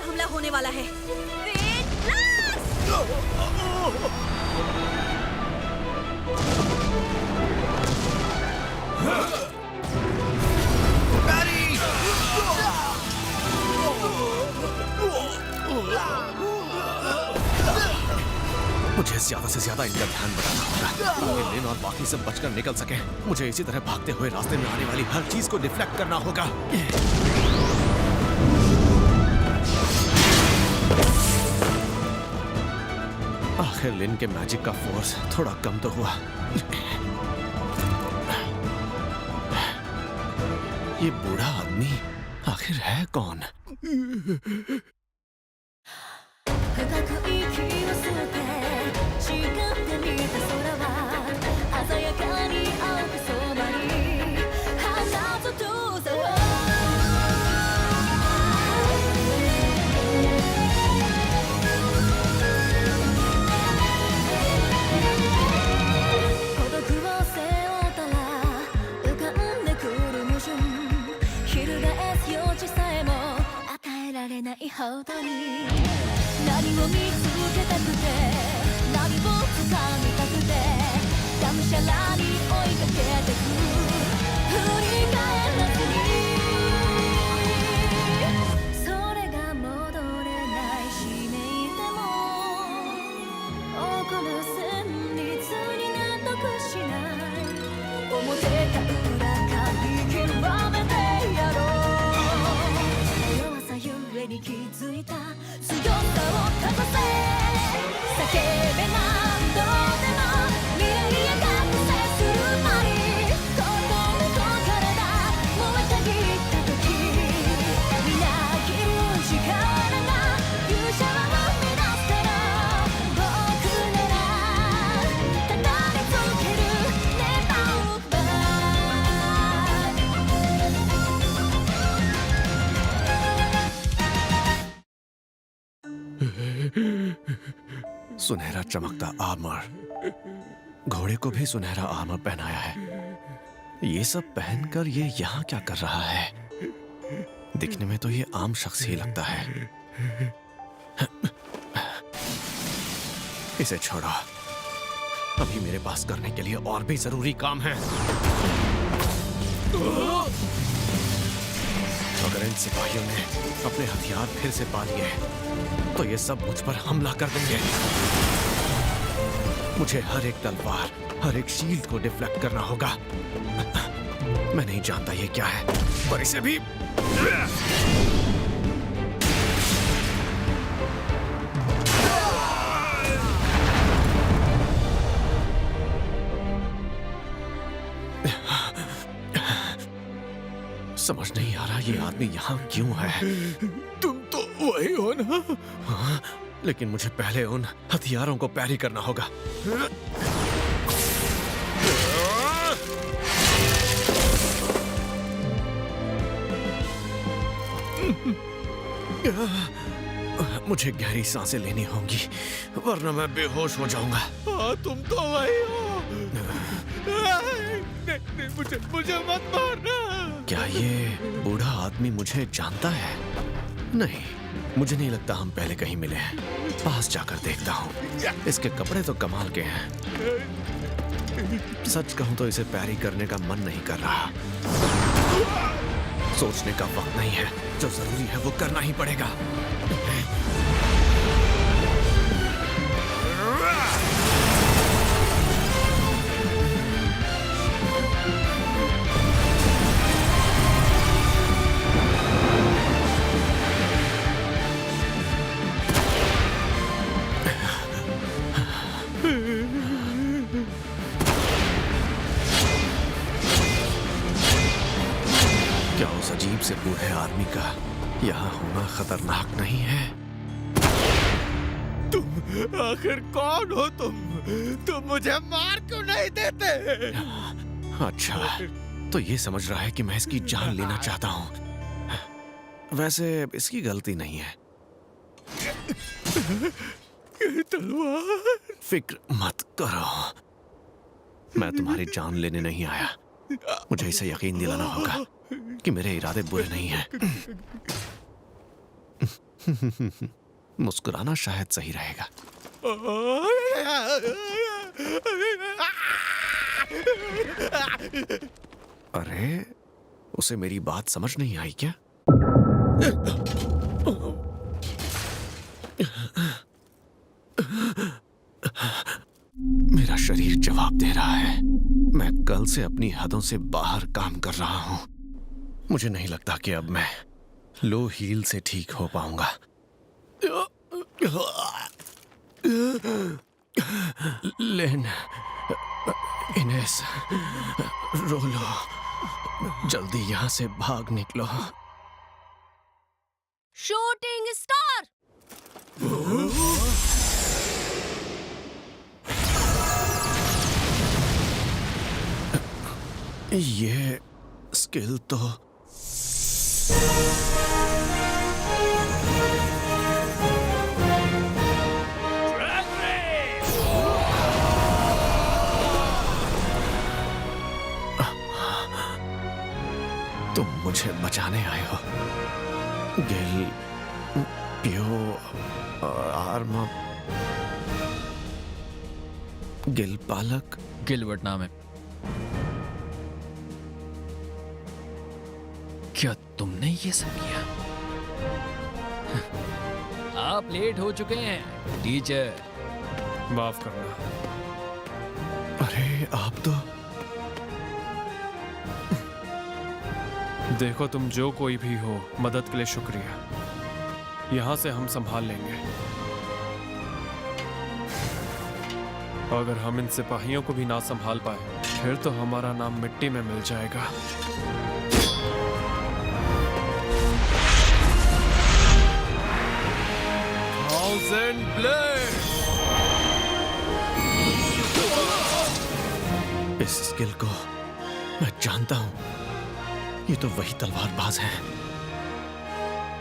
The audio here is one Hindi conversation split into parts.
हमला होने वाला है। Wait blast! मुझे ज्यादा से ज्यादा इनका ध्यान बनाना होगा ताकि लिन और बाकी सब बचकर निकल सके। मुझे इसी तरह भागते हुए रास्ते में आने वाली हर चीज को डिफ्लेक्ट करना होगा। आखिर लिन के मैजिक का फोर्स थोड़ा कम तो हुआ। ये बूढ़ा आदमी आखिर है कौन? सुनहरा चमकता आर्मर। घोड़े को भी सुनहरा आर्मर पहनाया है। ये सब पहनकर ये यहाँ क्या कर रहा है? दिखने में तो ये आम शख्स ही लगता है। इसे छोड़ो, अभी मेरे पास करने के लिए और भी जरूरी काम है। अगर इन सिपाहियों ने अपने हथियार फिर से पा लिए तो ये सब मुझ पर हमला कर देंगे। मुझे हर एक तलवार, हर एक शील्ड को डिफ्लेक्ट करना होगा। मैं नहीं जानता ये क्या है, पर इसे भी समझ नहीं आ रहा ये आदमी यहाँ क्यों है। तुम तो वही हो ना? हाँ, लेकिन मुझे पहले उन हथियारों को पैरी करना होगा। मुझे गहरी सांसें लेनी होंगी वरना मैं बेहोश हो जाऊंगा। हाँ, तुम तो वही हो। नहीं, मुझे मत मारना। क्या ये बूढ़ा आदमी मुझे जानता है? नहीं, मुझे नहीं लगता हम पहले कहीं मिले हैं। पास जाकर देखता हूँ। इसके कपड़े तो कमाल के हैं। सच कहूं तो इसे पैरी करने का मन नहीं कर रहा। सोचने का वक्त नहीं है, जो जरूरी है वो करना ही पड़ेगा। क्या उस अजीब से बूढ़े आदमी का यहाँ होना खतरनाक नहीं है? तुम आखिर कौन हो? तुम मुझे मार क्यों नहीं देते? अच्छा, तो ये समझ रहा है कि मैं इसकी जान लेना चाहता हूँ। वैसे इसकी गलती नहीं है। तलवार। फिक्र मत करो, मैं तुम्हारी जान लेने नहीं आया। मुझे इसे यकीन दिलाना होगा कि मेरे इरादे बुरे नहीं हैं। मुस्कुराना शायद सही रहेगा। अरे, उसे मेरी बात समझ नहीं आई क्या? मेरा शरीर जवाब दे रहा है। मैं कल से अपनी हदों से बाहर काम कर रहा हूं। मुझे नहीं लगता कि अब मैं लो हील से ठीक हो पाऊंगा। लेन, इनेस, रोलो, जल्दी यहां से भाग निकलो। Shooting star. ये स्किल तो तुम मुझे बचाने आए हो। गिल पियो आर्म गिल पालक गिलवर्ट नाम है। क्या तुमने ये सब किया? आप लेट हो चुके हैं टीचर। माफ करना। अरे आप तो देखो, तुम जो कोई भी हो, मदद के लिए शुक्रिया। यहां से हम संभाल लेंगे। अगर हम इन सिपाहियों को भी ना संभाल पाए, फिर तो हमारा नाम मिट्टी में मिल जाएगा। Thousand blade. इस स्किल को मैं जानता हूं। ये तो वही तलवारबाज हैं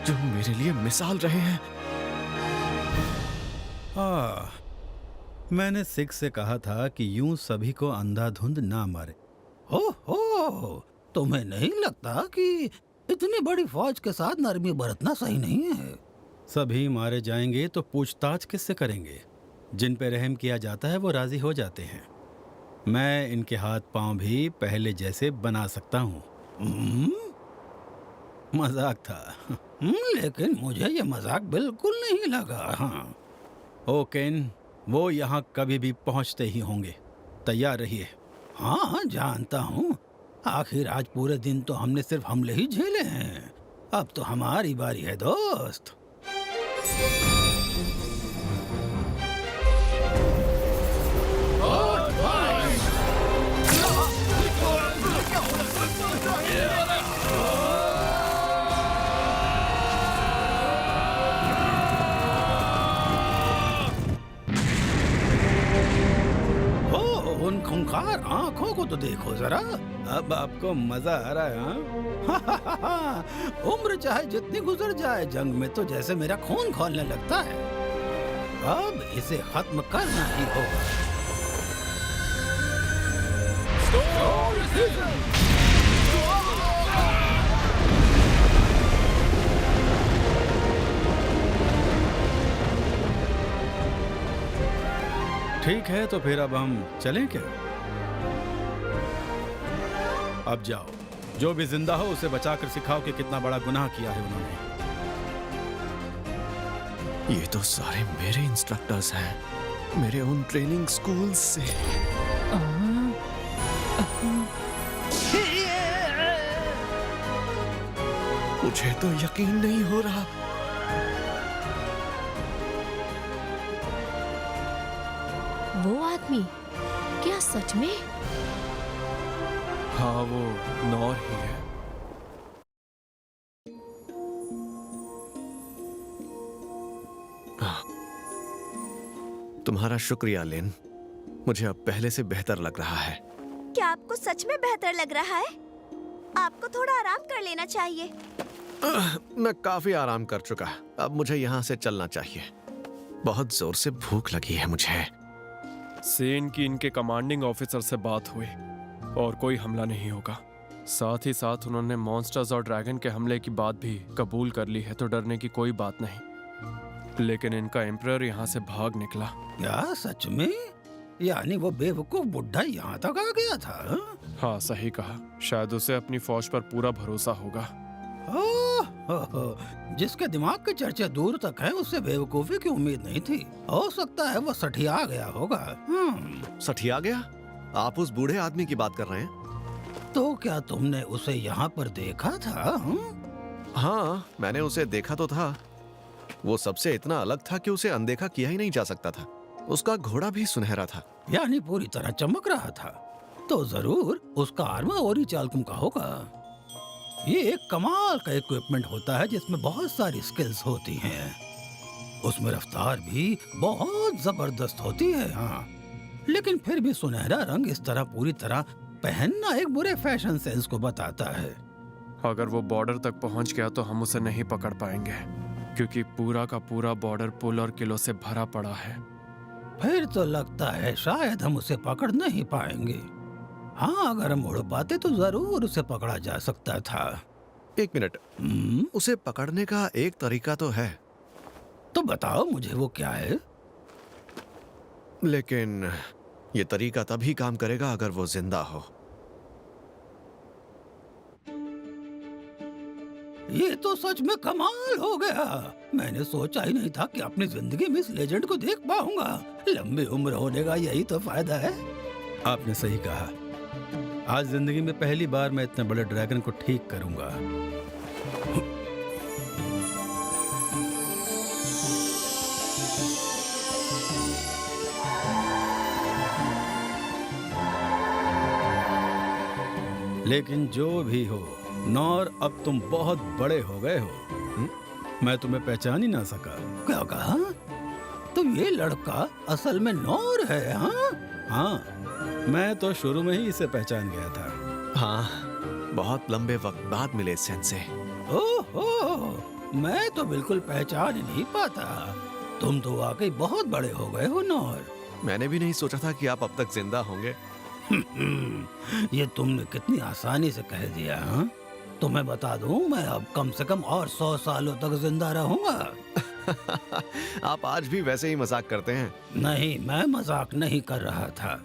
जो मेरे लिए मिसाल रहे हैं। हाँ, मैंने सिख से कहा था कि यूं सभी को अंधाधुंध ना मारे। हो, तुम्हें नहीं लगता कि इतनी बड़ी फौज के साथ नरमी बरतना सही नहीं है? सभी मारे जाएंगे तो पूछताछ किससे करेंगे? जिन पे रहम किया जाता है वो राजी हो जाते हैं। मैं इनके हाथ पांव भी पहले जैसे बना सकता हूँ। मजाक था। लेकिन मुझे ये मजाक बिल्कुल नहीं लगा। हाँ, ओकेन, वो यहाँ कभी भी पहुँचते ही होंगे। तैयार रहिए। हाँ, जानता हूँ। आखिर आज पूरे दिन तो हमने सिर्फ हमले ही झेले हैं। अब तो हमारी बारी है दोस्त। उन खूंखार आंखों को तो देखो जरा। अब आपको मजा आ रहा है? हाँ? उम्र चाहे जितनी गुजर जाए, जंग में तो जैसे मेरा खून खौलने लगता है। अब इसे खत्म करना ही होगा। ठीक है, तो फिर अब हम चलें क्या? अब जाओ, जो भी जिंदा हो उसे बचाकर सिखाओ कि कितना बड़ा गुनाह किया है उन्होंने। ये तो सारे मेरे इंस्ट्रक्टर्स हैं, मेरे उन ट्रेनिंग स्कूल से। मुझे तो यकीन नहीं हो रहा। वो आदमी क्या सच में? हाँ, वो नौर ही है। तुम्हारा शुक्रिया लिन। मुझे अब पहले से बेहतर लग रहा है। क्या आपको सच में बेहतर लग रहा है? आपको थोड़ा आराम कर लेना चाहिए। मैं काफी आराम कर चुका। अब मुझे यहाँ से चलना चाहिए। बहुत जोर से भूख लगी है मुझे। सेन की इनके कमांडिंग ऑफिसर से बात हुई और कोई हमला नहीं होगा। साथ ही साथ उन्होंने मॉन्स्टर्स और ड्रैगन के हमले की बात भी कबूल कर ली है, तो डरने की कोई बात नहीं। लेकिन इनका एम्परर यहाँ से भाग निकला। क्या सच में? यानी वो बेवकूफ बुढ़ा यहाँ तक आ गया था? हाँ, सही कहा। शायद उसे अपनी फौज पर पूरा भरोसा होगा। जिसके दिमाग के चर्चे दूर तक हैं, उससे बेवकूफी की उम्मीद नहीं थी। हो सकता है वो सठिया गया होगा। सठिया गया? आप उस बूढ़े आदमी की बात कर रहे हैं? तो क्या तुमने उसे यहाँ पर देखा था? हाँ, मैंने उसे देखा तो था। वो सबसे इतना अलग था कि उसे अनदेखा किया ही नहीं जा सकता था। उसका घोड़ा भी सुनहरा था। यानी पूरी तरह चमक रहा था। तो जरूर उसका आर्मा ओरी चालकुम का होगा। ये एक कमाल का इक्विपमेंट होता है जिसमें बहुत सारी स्किल्स होती हैं। उसमें रफ्तार भी बहुत जबरदस्त होती है। हाँ, लेकिन फिर भी सुनहरा रंग इस तरह पूरी तरह पहनना एक बुरे फैशन सेंस को बताता है। अगर वो बॉर्डर तक पहुंच गया तो हम उसे नहीं पकड़ पाएंगे, क्योंकि पूरा का पूरा बॉर्डर पुल और किलों से भरा पड़ा है। फिर तो लगता है शायद हम उसे पकड़ नहीं पाएंगे। हाँ, अगर हम उड़ पाते तो जरूर उसे पकड़ा जा सकता था। एक मिनट, उसे पकड़ने का एक तरीका तो है। तो बताओ मुझे वो क्या है? लेकिन ये तरीका तभी काम करेगा अगर वो जिंदा हो। ये तो सच में कमाल हो गया। मैंने सोचा ही नहीं था कि अपनी जिंदगी में इस लेजेंड को देख पाऊंगा। लंबी उम्र होने का यही तो फायदा है। आपने सही कहा। आज जिंदगी में पहली बार मैं इतने बड़े ड्रैगन को ठीक करूंगा। लेकिन जो भी हो नौर, अब तुम बहुत बड़े हो गए हो। मैं तुम्हें पहचान ही ना सका। क्या कहा? तो ये लड़का असल में नौर है? हाँ, मैं तो शुरू में ही इसे पहचान गया था। हाँ, बहुत लंबे वक्त बाद मिले सेंसे। ओहो, मैं तो बिल्कुल पहचान ही नहीं पाता। तुम तो वाकई बहुत बड़े हो गए हो नौर। मैंने भी नहीं सोचा था कि आप अब तक जिंदा होंगे। ये तुमने कितनी आसानी से कह दिया। हाँ? तो मैं बता दूं, मैं अब कम से कम और 100 सालों तक जिंदा रहूंगा। आप आज भी वैसे ही मजाक करते हैं। नहीं, मैं मजाक नहीं कर रहा था।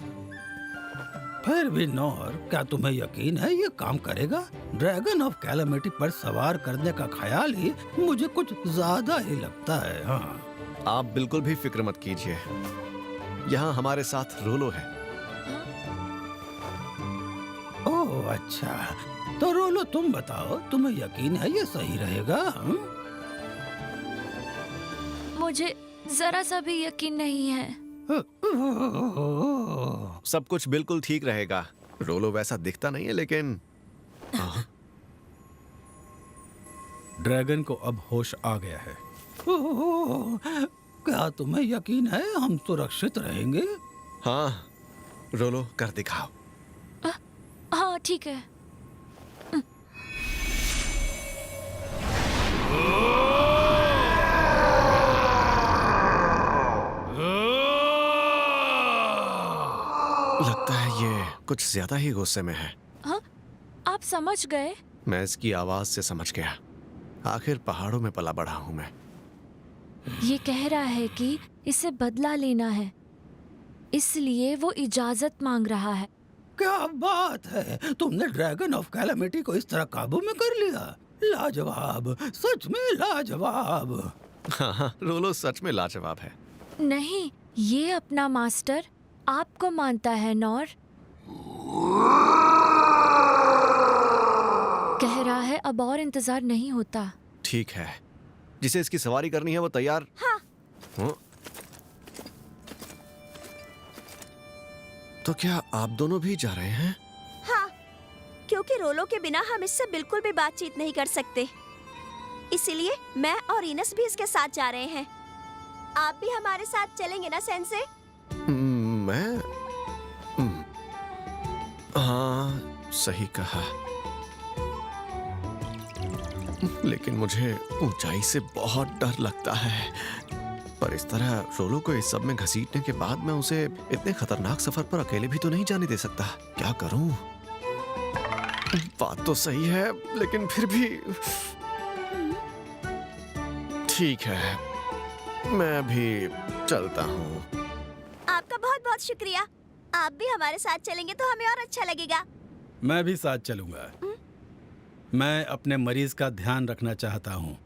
फिर भी नौर, क्या तुम्हें यकीन है ये काम करेगा? ड्रैगन ऑफ कैलामिटी पर सवार करने का ख्याल ही मुझे कुछ ज्यादा ही लगता है। हाँ, आप बिल्कुल भी फिक्र मत कीजिए। यहाँ हमारे साथ रोलो है। ओह अच्छा, तो रोलो तुम बताओ, तुम्हें यकीन है ये सही रहेगा? मुझे जरा सा भी यकीन नहीं है। सब कुछ बिल्कुल ठीक रहेगा। रोलो वैसा दिखता नहीं है, लेकिन ड्रैगन को अब होश आ गया है। क्या तुम्हें यकीन है हम सुरक्षित रहेंगे? हाँ, रोलो कर दिखाओ। हाँ ठीक है। लगता है ये कुछ ज्यादा ही गुस्से में है। हाँ, आप समझ गए? मैं इसकी आवाज से समझ गया। आखिर पहाड़ों में पला बढ़ा हूं मैं। ये कह रहा है कि इसे बदला लेना है, इसलिए वो इजाजत मांग रहा है। क्या बात है, तुमने ड्रैगन ऑफ कैलामिटी को इस तरह काबू में कर लिया। लाजवाब, सच में लाजवाब। हाँ, रोलो सच में लाजवाब है। नहीं, ये अपना मास्टर आपको मानता है नौर। कह रहा है अब और इंतजार नहीं होता। ठीक है, जिसे इसकी सवारी करनी है वो तैयार। हाँ। तो क्या आप दोनों भी जा रहे हैं? हाँ, क्योंकि रोलो के बिना हम इससे बिल्कुल भी बातचीत नहीं कर सकते। इसीलिए मैं और इनस भी इसके साथ जा रहे हैं। आप भी हमारे साथ चलेंगे ना सेंसे? मैं हाँ, सही कहा। लेकिन मुझे ऊंचाई से बहुत डर लगता है। पर इस तरह रोलो को इस सब में घसीटने के बाद मैं उसे इतने खतरनाक सफर पर अकेले भी तो नहीं जाने दे सकता। क्या करूं? बात तो सही है, लेकिन फिर भी ठीक है। मैं भी चलता हूँ। आपका बहुत बहुत शुक्रिया। आप भी हमारे साथ चलेंगे तो हमें और अच्छा लगेगा। मैं भी साथ चलूंगा। मैं अपने मरीज का ध्यान रखना चाहता हूँ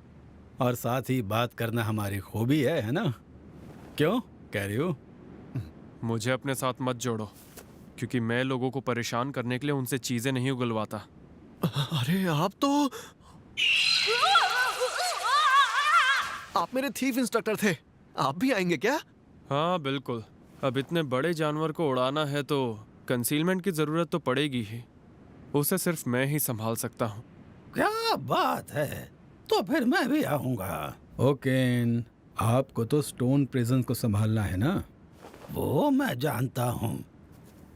और साथ ही बात करना हमारी खूबी है ना? क्यों कह रही हो? मुझे अपने साथ मत जोड़ो, क्योंकि मैं लोगों को परेशान करने के लिए उनसे चीजें नहीं उगलवाता। अरे आप तो आप मेरे थीफ इंस्ट्रक्टर थे। आप भी आएंगे क्या? हाँ बिल्कुल। अब इतने बड़े जानवर को उड़ाना है तो कंसीलमेंट की जरूरत तो पड़ेगी ही। उसे सिर्फ मैं ही संभाल सकता हूँ। क्या बात है, तो फिर मैं भी आऊंगा। ओके, आपको तो स्टोन प्रिजन को संभालना है ना? वो मैं जानता हूँ।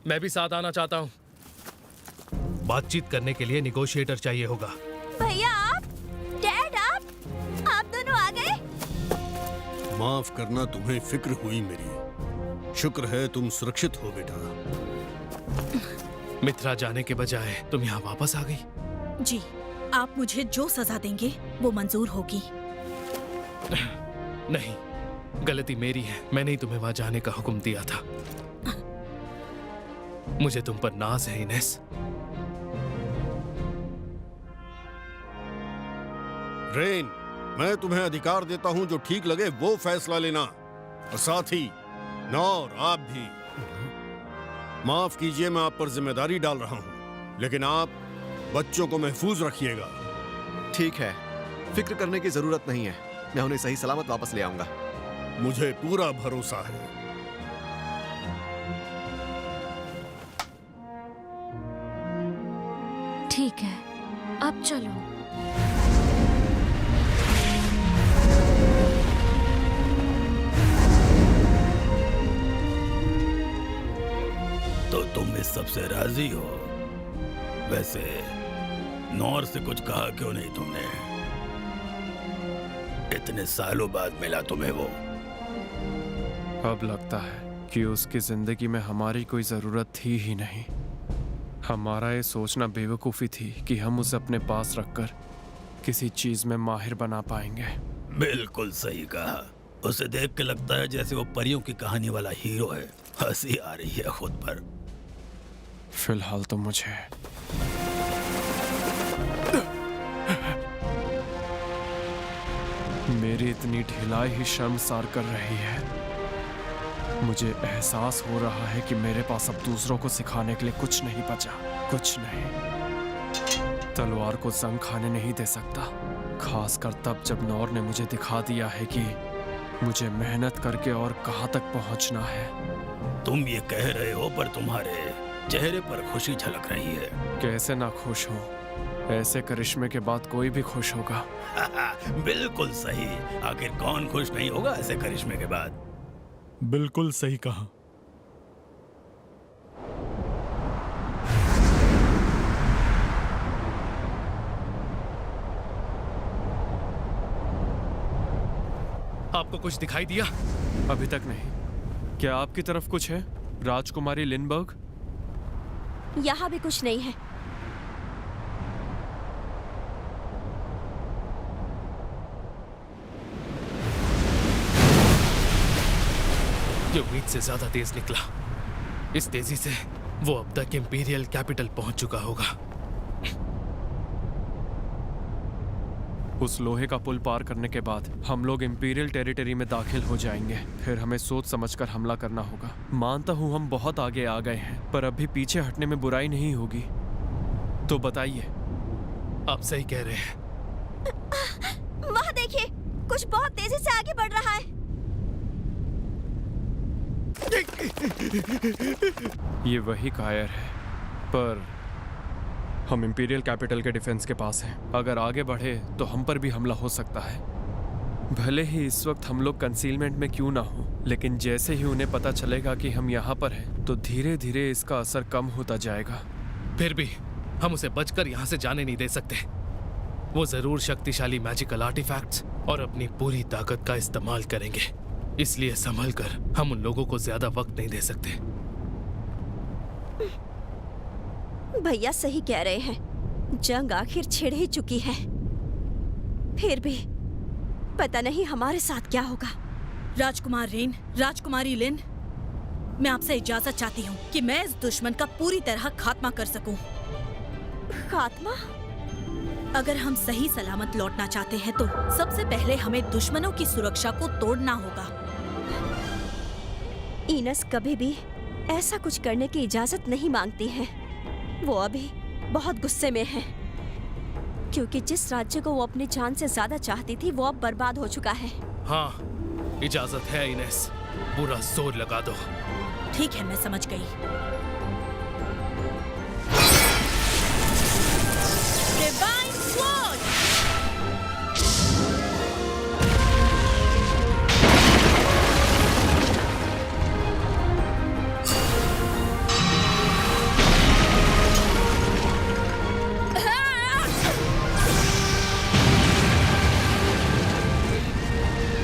मैं भी साथ आना चाहता हूँ। बातचीत करने के लिए निगोशिएटर चाहिए होगा। भैया आप, डैड आप दोनों आ गए। माफ करना, तुम्हें फिक्र हुई मेरी। शुक्र है तुम सुरक्षित हो बेटा। मित्रा जाने के बजाय तुम यहाँ वापस आ गई। जी, आप मुझे जो सजा देंगे वो मंजूर होगी। नहीं, गलती मेरी है। मैंने ही तुम्हें वहां जाने का हुक्म दिया था। मुझे तुम पर नाज है इनेस। रेन, मैं तुम्हें अधिकार देता हूँ जो ठीक लगे वो फैसला लेना, और साथ ही नौर आप भी। माफ कीजिए, मैं आप पर जिम्मेदारी डाल रहा हूँ, लेकिन आप बच्चों को महफूज रखिएगा। ठीक है, फिक्र करने की जरूरत नहीं है। मैं उन्हें सही सलामत वापस ले आऊंगा। मुझे पूरा भरोसा है। ठीक है, अब चलो। तो तुम इस सबसे राजी हो? वैसे नौर से कुछ कहा क्यों नहीं तुमने? इतने सालों बाद मिला तुम्हें वो। अब लगता है कि उसकी जिंदगी में हमारी कोई जरूरत थी ही नहीं। हमारा ये सोचना बेवकूफ़ी थी कि हम उसे अपने पास रखकर किसी चीज में माहिर बना पाएंगे। बिल्कुल सही कहा। उसे देख के लगता है जैसे वो परियों की कहानी वाला हीरो है। हंसी आ रही है खुद पर। फिलहाल तो मुझे मेरी इतनी ढिलाई ही शर्मसार कर रही है। मुझे एहसास हो रहा है कि मेरे पास अब दूसरों को सिखाने के लिए कुछ नहीं बचा। कुछ नहीं। तलवार को जंग खाने नहीं दे सकता, खासकर तब जब नौर ने मुझे दिखा दिया है कि मुझे मेहनत करके और कहाँ तक पहुँचना है। तुम ये कह रहे हो, पर तुम्हारे चेहरे पर खुशी झलक रही है। कैसे ना खुश हो? ऐसे करिश्मे के बाद कोई भी खुश होगा। बिल्कुल सही। आखिर कौन खुश नहीं होगा ऐसे करिश्मे के बाद? बिल्कुल सही कहा। आपको कुछ दिखाई दिया? अभी तक नहीं। क्या आपकी तरफ कुछ है, राजकुमारी लिनबर्ग? यहाँ भी कुछ नहीं है। ये उम्मीद से ज्यादा तेज निकला। इस तेजी से वो अब तक इंपीरियल कैपिटल पहुंच चुका होगा। उस लोहे का पुल पार करने के बाद हम लोग इंपीरियल टेरिटरी में दाखिल हो जाएंगे। फिर हमें सोच समझकर हमला करना होगा। मानता हूँ हम बहुत आगे आ गए हैं, पर अभी पीछे हटने में बुराई नहीं होगी। तो बताइए। आप सही कह रहे हैं। वहाँ देखिए, कुछ बहुत तेजी से आगे बढ़ रहा है। ये वही कायर है, पर हम इंपीरियल कैपिटल के डिफेंस के पास हैं। अगर आगे बढ़े तो हम पर भी हमला हो सकता है। भले ही इस वक्त हम लोग कंसीलमेंट में क्यों ना हो, लेकिन जैसे ही उन्हें पता चलेगा कि हम यहाँ पर हैं, तो धीरे धीरे इसका असर कम होता जाएगा। फिर भी हम उसे बचकर यहाँ से जाने नहीं दे सकते। वो जरूर शक्तिशाली मैजिकल आर्टिफैक्ट्स और अपनी पूरी ताकत का इस्तेमाल करेंगे। इसलिए संभल कर हम उन लोगों को ज्यादा वक्त नहीं दे सकते। भैया सही कह रहे हैं। जंग आखिर छिड़ ही चुकी है। फिर भी पता नहीं हमारे साथ क्या होगा। राजकुमार रेन, राजकुमारी लिन, मैं आपसे इजाजत चाहती हूँ कि मैं इस दुश्मन का पूरी तरह खात्मा कर सकूं। खात्मा? अगर हम सही सलामत लौटना चाहते हैं तो सबसे पहले हमें दुश्मनों की सुरक्षा को तोड़ना होगा। इनस कभी भी ऐसा कुछ करने की इजाजत नहीं मांगती है। वो अभी बहुत गुस्से में है क्योंकि जिस राज्य को वो अपनी जान से ज्यादा चाहती थी वो अब बर्बाद हो चुका है। हाँ, इजाजत है इनेस, पूरा जोर लगा दो। ठीक है, मैं समझ गई। Divine sword!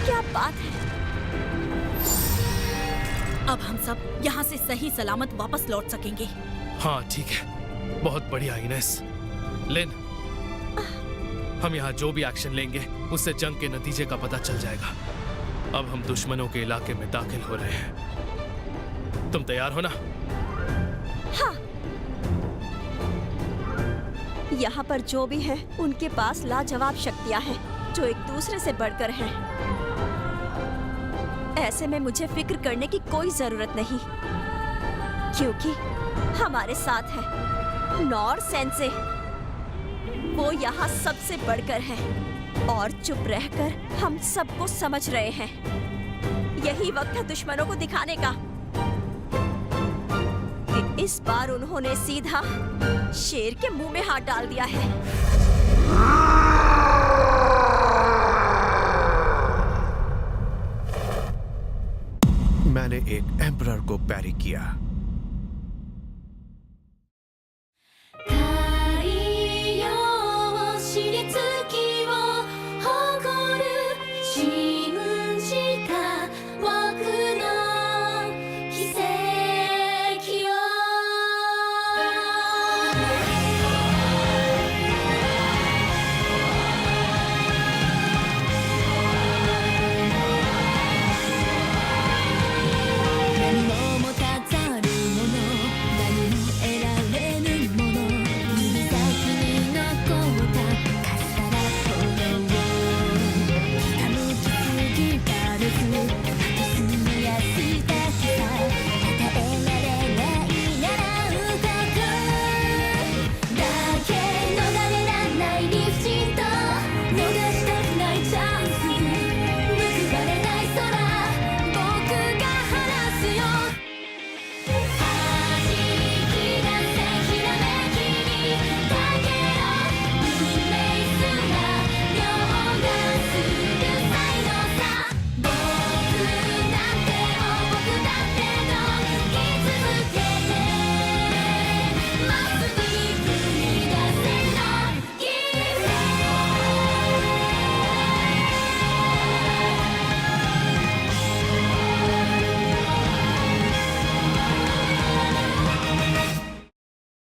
क्या बात है? अब हम सब यहाँ से सही सलामत वापस लौट सकेंगे। हाँ ठीक है, बहुत बढ़िया इनेस। लिन, हम यहाँ जो भी एक्शन लेंगे उससे जंग के नतीजे का पता चल जाएगा। अब हम दुश्मनों के इलाके में दाखिल हो रहे हैं। तुम तैयार हो ना? हाँ। यहाँ पर जो भी है उनके पास लाजवाब शक्तियाँ हैं जो एक दूसरे से बढ़कर हैं। ऐसे में मुझे फिक्र करने की कोई जरूरत नहीं क्योंकि हमारे साथ है नॉर सेंसे। वो यहाँ सबसे बढ़कर है और चुप रहकर हम सबको समझ रहे हैं। यही वक्त है दुश्मनों को दिखाने का कि इस बार उन्होंने सीधा शेर के मुंह में हाथ डाल दिया है। मैंने एक एम्परर को पैरी किया।